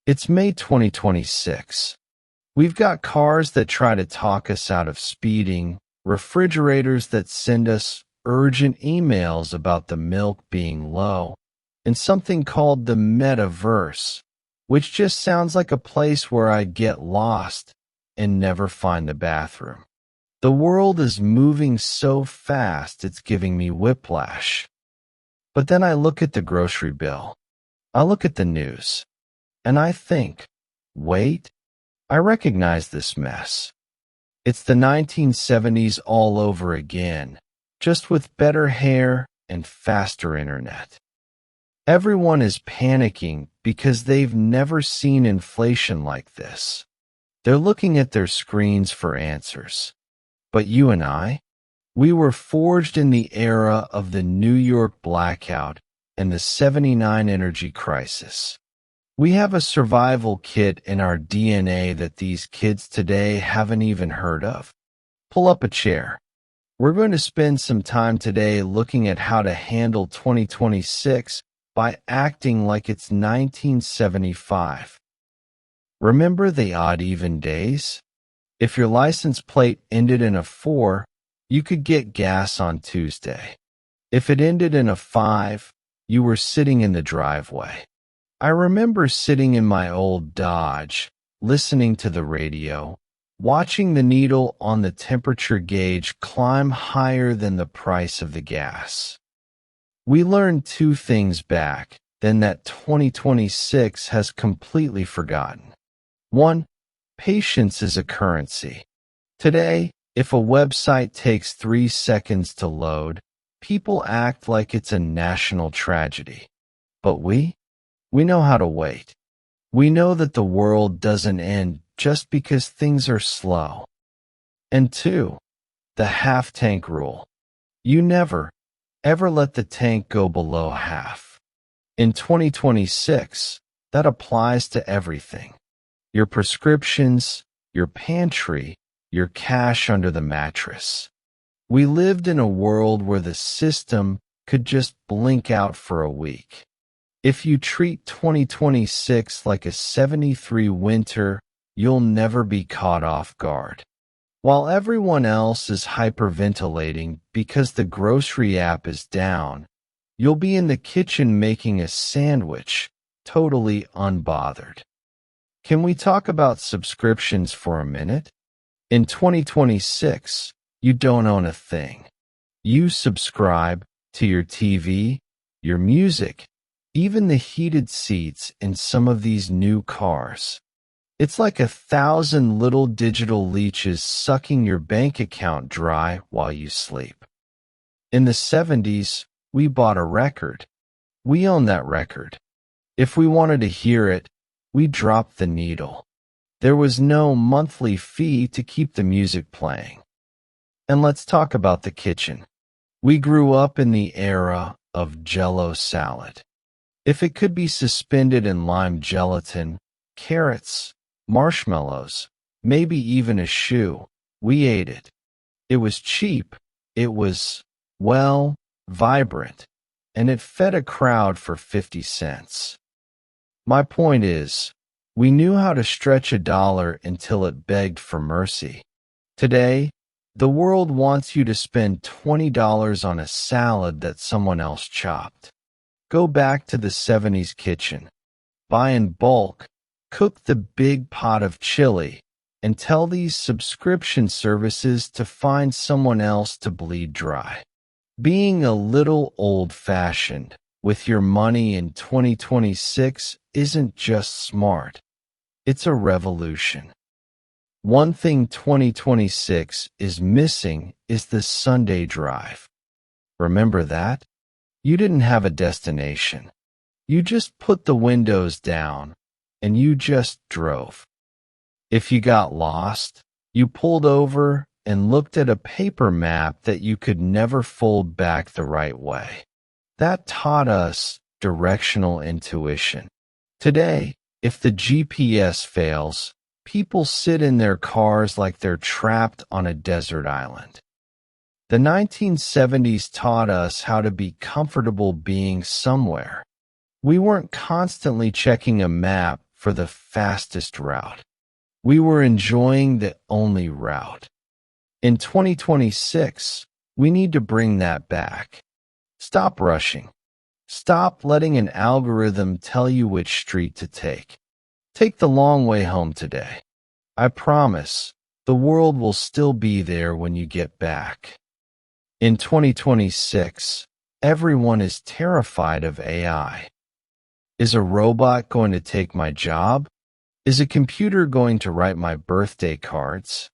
It's May 2026. We've got cars that try to talk us out of speeding, refrigerators that send us urgent emails about the milk being low, and something called the metaverse, which just sounds like a place where I'd get lost and never find the bathroom. The world is moving so fast it's giving me whiplash. But then I look at the grocery bill. I look at the news. And I think, wait, I recognize this mess. It's the 1970s all over again, just with better hair and faster internet. Everyone is panicking because they've never seen inflation like this. They're looking at their screens for answers. But you and I, we were forged in the era of the New York blackout and the '79 energy crisis. We have a survival kit in our DNA that these kids today haven't even heard of. Pull up a chair. We're going to spend some time today looking at how to handle 2026 by acting like it's 1975. Remember the odd-even days? If your license plate ended in a 4, you could get gas on Tuesday. If it ended in a 5, you were sitting in the driveway. I remember sitting in my old Dodge, listening to the radio, watching the needle on the temperature gauge climb higher than the price of the gas. We learned two things back then that 2026 has completely forgotten. 1. Patience is a currency. Today, if a website takes 3 seconds to load, people act like it's a national tragedy. But we know how to wait. We know that the world doesn't end just because things are slow. And 2, the half-tank rule. You never, ever let the tank go below half. In 2026, that applies to everything. Your prescriptions, your pantry, your cash under the mattress. We lived in a world where the system could just blink out for a week. If you treat 2026 like a '73 winter, you'll never be caught off guard. While everyone else is hyperventilating because the grocery app is down, you'll be in the kitchen making a sandwich, totally unbothered. Can we talk about subscriptions for a minute? In 2026, you don't own a thing. You subscribe to your TV, your music, even the heated seats in some of these new cars. It's like 1,000 little digital leeches sucking your bank account dry while you sleep. In the '70s, we bought a record. We owned that record. If we wanted to hear it, we dropped the needle. There was no monthly fee to keep the music playing. And let's talk about the kitchen. We grew up in the era of Jell-O salad. If it could be suspended in lime gelatin, carrots, marshmallows, maybe even a shoe, we ate it. It was cheap. It was, well, vibrant. And it fed a crowd for 50 cents. My point is, we knew how to stretch $1 until it begged for mercy. Today, the world wants you to spend $20 on a salad that someone else chopped. Go back to the '70s kitchen. Buy in bulk, cook the big pot of chili, and tell these subscription services to find someone else to bleed dry. Being a little old-fashioned with your money in 2026 isn't just smart. It's a revolution. One thing 2026 is missing is the Sunday drive. Remember that? You didn't have a destination. You just put the windows down, and you just drove. If you got lost, you pulled over and looked at a paper map that you could never fold back the right way. That taught us directional intuition. Today, if the GPS fails, people sit in their cars like they're trapped on a desert island. The 1970s taught us how to be comfortable being somewhere. We weren't constantly checking a map for the fastest route. We were enjoying the only route. In 2026, we need to bring that back. Stop rushing. Stop letting an algorithm tell you which street to take. Take the long way home today. I promise, the world will still be there when you get back. In 2026, everyone is terrified of AI. Is a robot going to take my job? Is a computer going to write my birthday cards?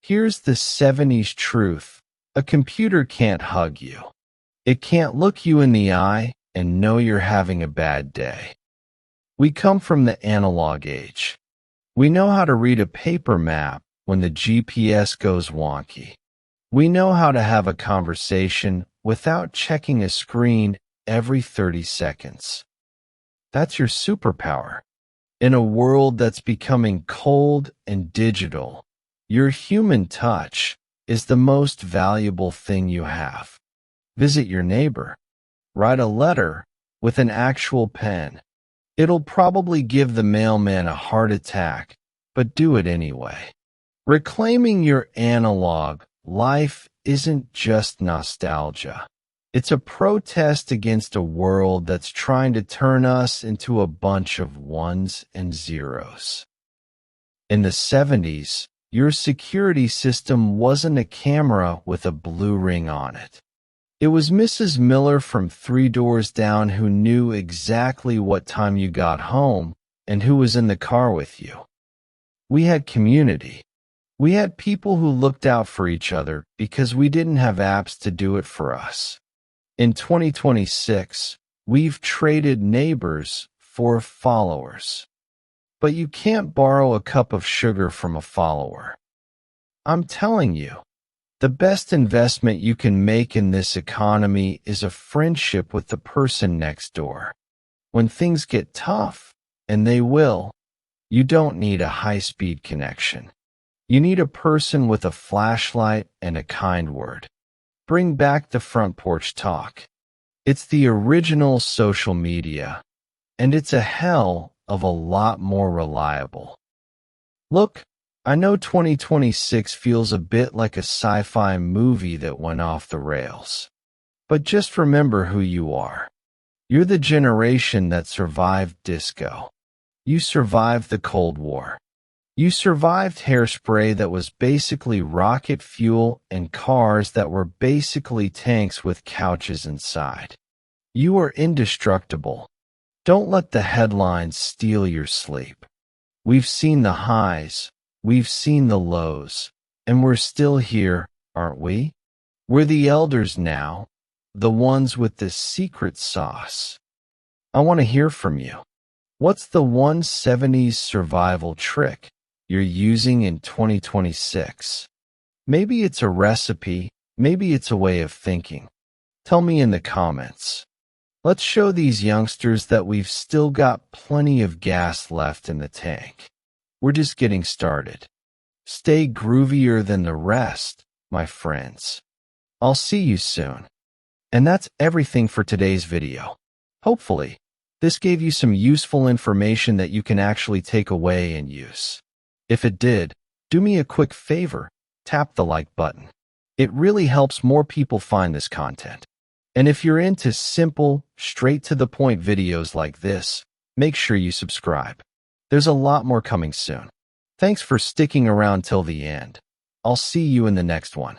Here's the 70s truth. A computer can't hug you. It can't look you in the eye and know you're having a bad day. We come from the analog age. We know how to read a paper map when the GPS goes wonky. We know how to have a conversation without checking a screen every 30 seconds. That's your superpower. In a world that's becoming cold and digital, your human touch is the most valuable thing you have. Visit your neighbor. Write a letter with an actual pen. It'll probably give the mailman a heart attack, but do it anyway. Reclaiming your analog life isn't just nostalgia. It's a protest against a world that's trying to turn us into a bunch of ones and zeros. In the 70s, your security system wasn't a camera with a blue ring on it. It was Mrs. Miller from 3 Doors Down who knew exactly what time you got home and who was in the car with you. We had community. We had people who looked out for each other because we didn't have apps to do it for us. In 2026, we've traded neighbors for followers. But you can't borrow a cup of sugar from a follower. I'm telling you, the best investment you can make in this economy is a friendship with the person next door. When things get tough, and they will, you don't need a high-speed connection. You need a person with a flashlight and a kind word. Bring back the front porch talk. It's the original social media, and it's a hell of a lot more reliable. Look, I know 2026 feels a bit like a sci-fi movie that went off the rails. But just remember who you are. You're the generation that survived disco. You survived the Cold War. You survived hairspray that was basically rocket fuel and cars that were basically tanks with couches inside. You are indestructible. Don't let the headlines steal your sleep. We've seen the highs. We've seen the lows, and we're still here, aren't we? We're the elders now, the ones with the secret sauce. I want to hear from you. What's the 170s survival trick you're using in 2026? Maybe it's a recipe, maybe it's a way of thinking. Tell me in the comments. Let's show these youngsters that we've still got plenty of gas left in the tank. We're just getting started. Stay groovier than the rest, my friends. I'll see you soon. And that's everything for today's video. Hopefully, this gave you some useful information that you can actually take away and use. If it did, do me a quick favor, tap the like button. It really helps more people find this content. And if you're into simple, straight-to-the-point videos like this, make sure you subscribe. There's a lot more coming soon. Thanks for sticking around till the end. I'll see you in the next one.